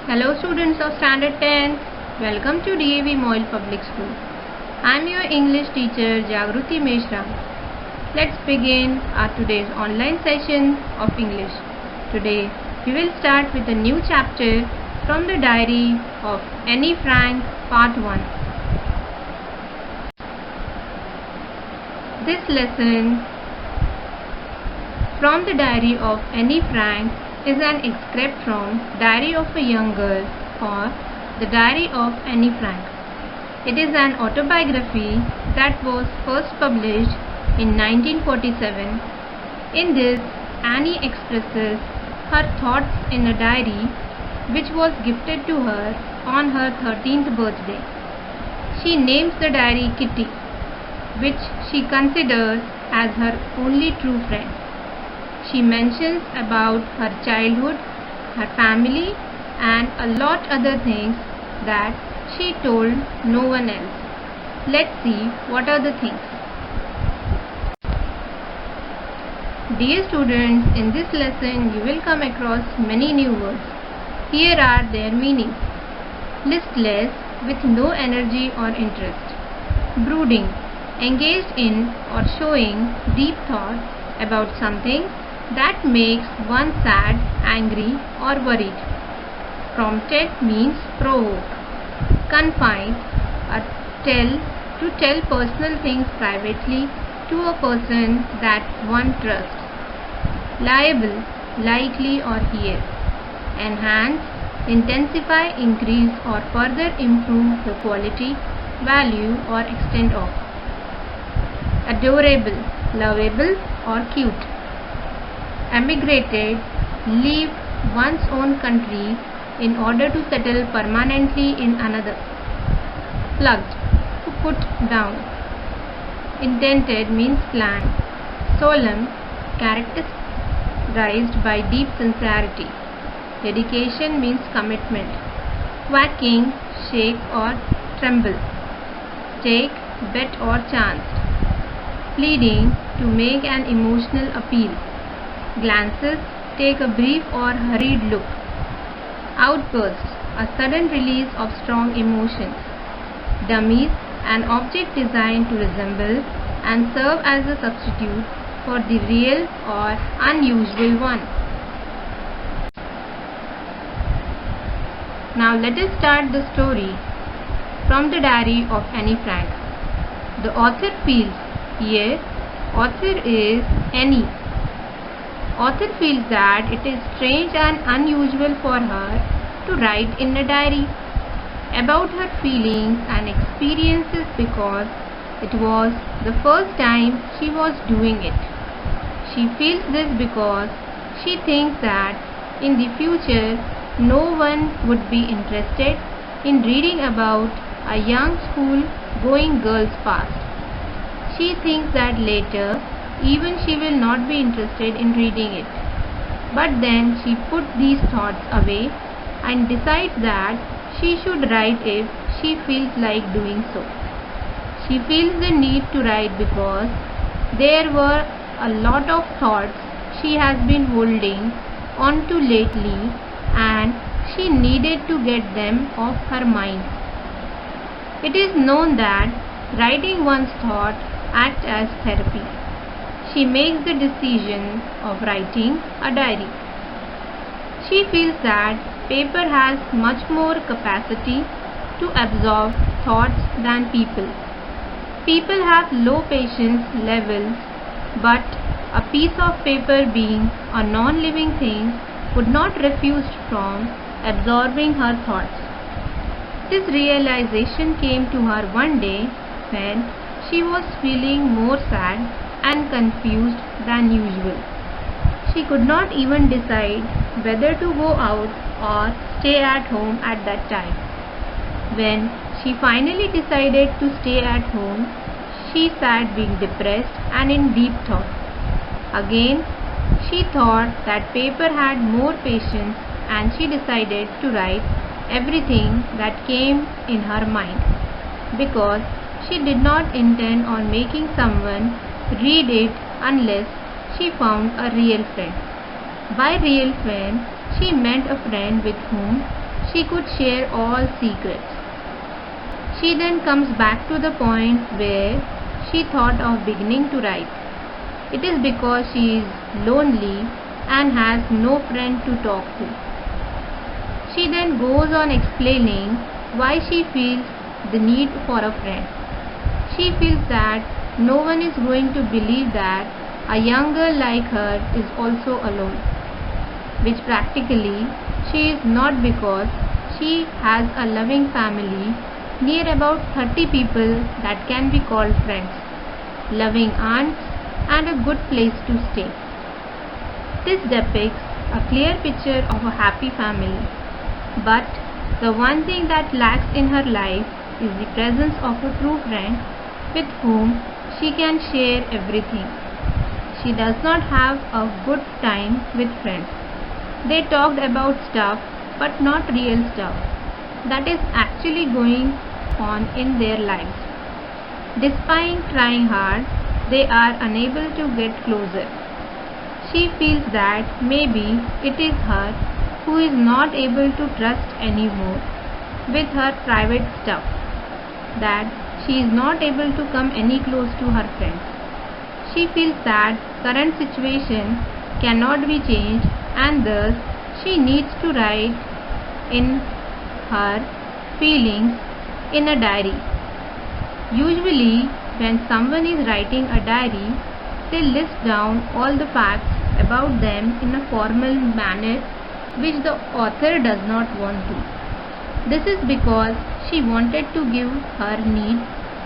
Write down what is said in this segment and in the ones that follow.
Hello students of Standard 10. Welcome to DAV Moyle Public School. I am your English teacher Jagruti Meshram. Let's begin our today's online session of English. Today we will start with a new chapter from the diary of Annie Frank part 1. This lesson from the diary of Annie Frank is an excerpt from Diary of a Young Girl or The Diary of Annie Frank. It is an autobiography that was first published in 1947. In this, Annie expresses her thoughts in a diary which was gifted to her on her 13th birthday. She names the diary Kitty, which she considers as her only true friend. She mentions about her childhood, her family, and a lot other things that she told no one else. Let's see what are the things. Dear students, in this lesson you will come across many new words. Here are their meanings. Listless, with no energy or interest. Brooding, engaged in or showing deep thought about something that makes one sad, angry or worried. Prompted means provoke. Confide, to tell personal things privately to a person that one trusts. Liable, likely or here. Enhance, intensify, increase or further improve the quality, value or extent of. Adorable, lovable or cute. Emigrated, leave one's own country in order to settle permanently in another. Plugged, to put down. Intended means planned. Solemn, characterized by deep sincerity. Dedication means commitment. Quacking, shake or tremble. Take, bet or chanced. Pleading, to make an emotional appeal. Glances, take a brief or hurried look. Outburst, a sudden release of strong emotions. Dummies, an object designed to resemble and serve as a substitute for the real or unusual one. Now let us start the story from the diary of Annie Frank. The author feels, here author is Annie. Author feels that it is strange and unusual for her to write in a diary about her feelings and experiences because it was the first time she was doing it. She feels this because she thinks that in the future no one would be interested in reading about a young school-going girl's past. She thinks that later even she will not be interested in reading it. But then she puts these thoughts away and decides that she should write if she feels like doing so. She feels the need to write because there were a lot of thoughts she has been holding on to lately and she needed to get them off her mind. It is known that writing one's thought acts as therapy. She makes the decision of writing a diary. She feels that paper has much more capacity to absorb thoughts than people. People have low patience levels, but a piece of paper being a non-living thing would not refuse from absorbing her thoughts. This realization came to her one day when she was feeling more sad and confused than usual. She could not even decide whether to go out or stay at home at that time. When she finally decided to stay at home, she sat being depressed and in deep thought. Again, she thought that paper had more patience and she decided to write everything that came in her mind because she did not intend on making someone read it unless she found a real friend. By real friend, she meant a friend with whom she could share all secrets. She then comes back to the point where she thought of beginning to write. It is because she is lonely and has no friend to talk to. She then goes on explaining why she feels the need for a friend. She feels that no one is going to believe that a young girl like her is also alone, which practically she is not, because she has a loving family, near about 30 people that can be called friends, loving aunts, and a good place to stay. This depicts a clear picture of a happy family, but the one thing that lacks in her life is the presence of a true friend with whom she can share everything. She does not have a good time with friends. They talked about stuff, but not real stuff that is actually going on in their lives. Despite trying hard, they are unable to get closer. She feels that maybe it is her who is not able to trust anymore with her private stuff, that she is not able to come any close to her friends. She feels that current situation cannot be changed, and thus she needs to write in her feelings in a diary. Usually, when someone is writing a diary, they list down all the facts about them in a formal manner, which the author does not want to. This is because she wanted to give her need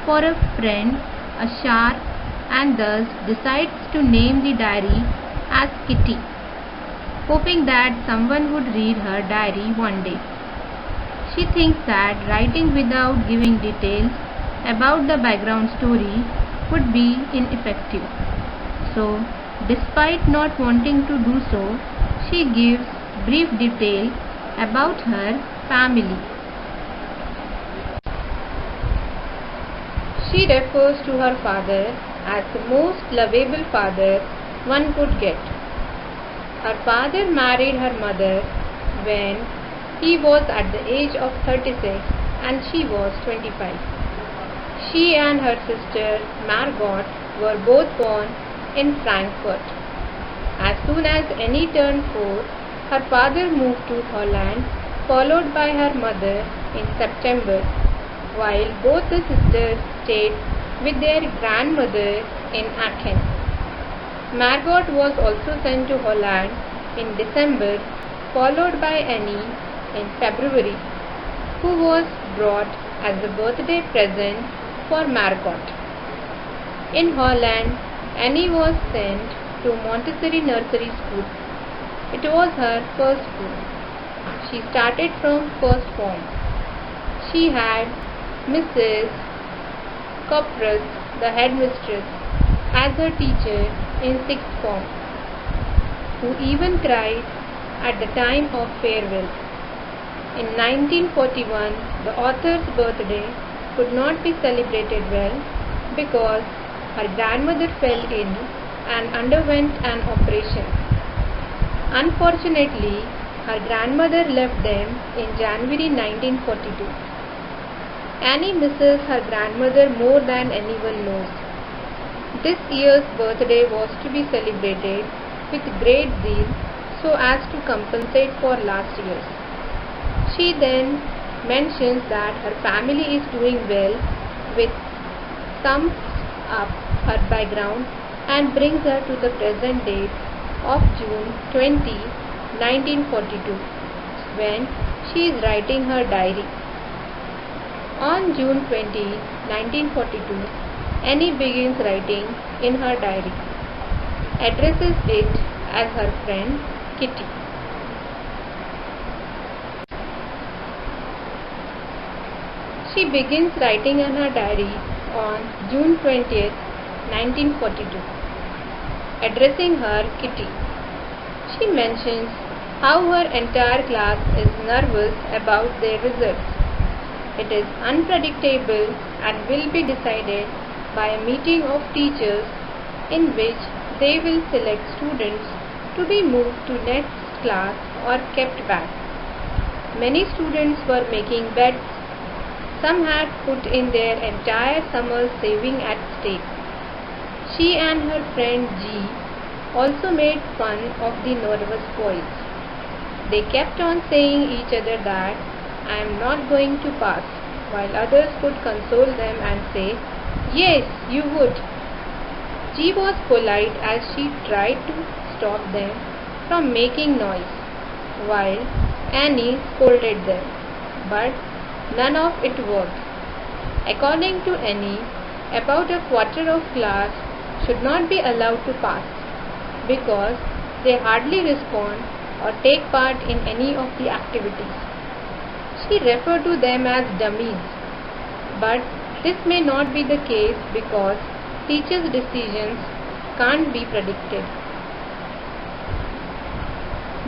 for a friend a sharp, and thus decides to name the diary as Kitty, hoping that someone would read her diary one day. She thinks that writing without giving details about the background story would be ineffective. So, despite not wanting to do so, she gives brief detail about her family. She refers to her father as the most lovable father one could get. Her father married her mother when he was at the age of 36 and she was 25. She and her sister Margot were both born in Frankfurt. As soon as Annie turned 4, her father moved to Holland, followed by her mother in September, while both the sisters stayed with their grandmother in Aachen. Margot was also sent to Holland in December, followed by Annie in February, who was brought as a birthday present for Margot. In Holland, Annie was sent to Montessori Nursery School. It was her first school. She started from first form. She had Mrs. Koprus, the headmistress, as her teacher in sixth form, who even cried at the time of farewell. In 1941, the author's birthday could not be celebrated well because her grandmother fell ill and underwent an operation. Unfortunately, her grandmother left them in January 1942. Annie misses her grandmother more than anyone knows. This year's birthday was to be celebrated with great zeal so as to compensate for last year's. She then mentions that her family is doing well, with sums up her background and brings her to the present date of June 20, 1942, when she is writing her diary. On June 20, 1942, Annie begins writing in her diary, addresses it as her friend Kitty. She begins writing in her diary on June 20th, 1942, addressing her Kitty. She mentions how her entire class is nervous about their results. It is unpredictable and will be decided by a meeting of teachers in which they will select students to be moved to next class or kept back. Many students were making bets. Some had put in their entire summer's saving at stake. She and her friend G also made fun of the nervous boys. They kept on saying each other that I am not going to pass, while others could console them and say, yes, you would. G was polite as she tried to stop them from making noise, while Annie scolded them, but none of it worked. According to Annie, about a quarter of class should not be allowed to pass because they hardly respond or take part in any of the activities. She referred to them as dummies, but this may not be the case because teachers' decisions can't be predicted.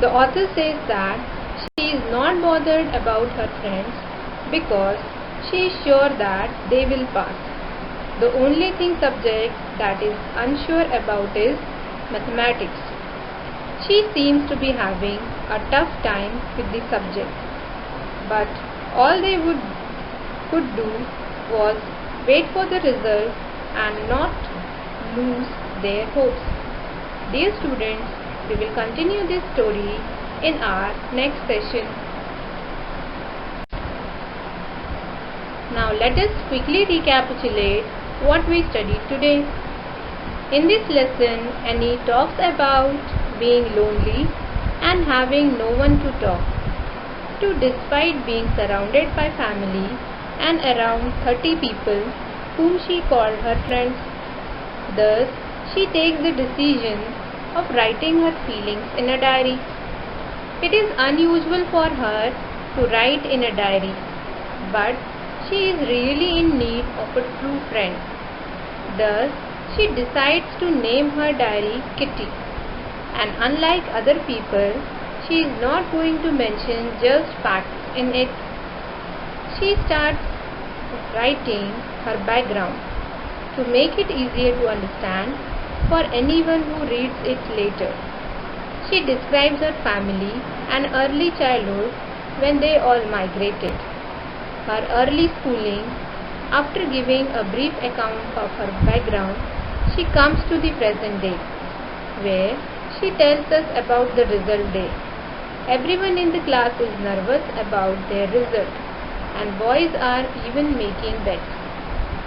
The author says that she is not bothered about her friends because she is sure that they will pass. The only subject that is unsure about is mathematics. She seems to be having a tough time with the subject, but all they could do was wait for the result and not lose their hopes. Dear students, we will continue this story in our next session. Now let us quickly recapitulate what we studied today. In this lesson, Annie talks about being lonely and having no one to talk to despite being surrounded by family and around 30 people whom she called her friends. Thus, she takes the decision of writing her feelings in a diary. It is unusual for her to write in a diary, but she is really in need of a true friend. Thus, she decides to name her diary Kitty, and unlike other people, she is not going to mention just facts in it. She starts writing her background to make it easier to understand for anyone who reads it later. She describes her family and early childhood when they all migrated, her early schooling. After giving a brief account of her background, she comes to the present day, where she tells us about the result day. Everyone in the class is nervous about their result, and boys are even making bets.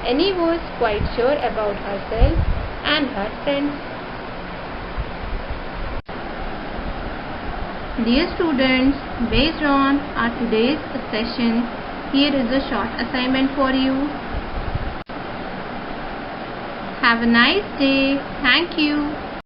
Annie was quite sure about herself and her friends. Dear students, based on our today's session, here is a short assignment for you. Have a nice day. Thank you.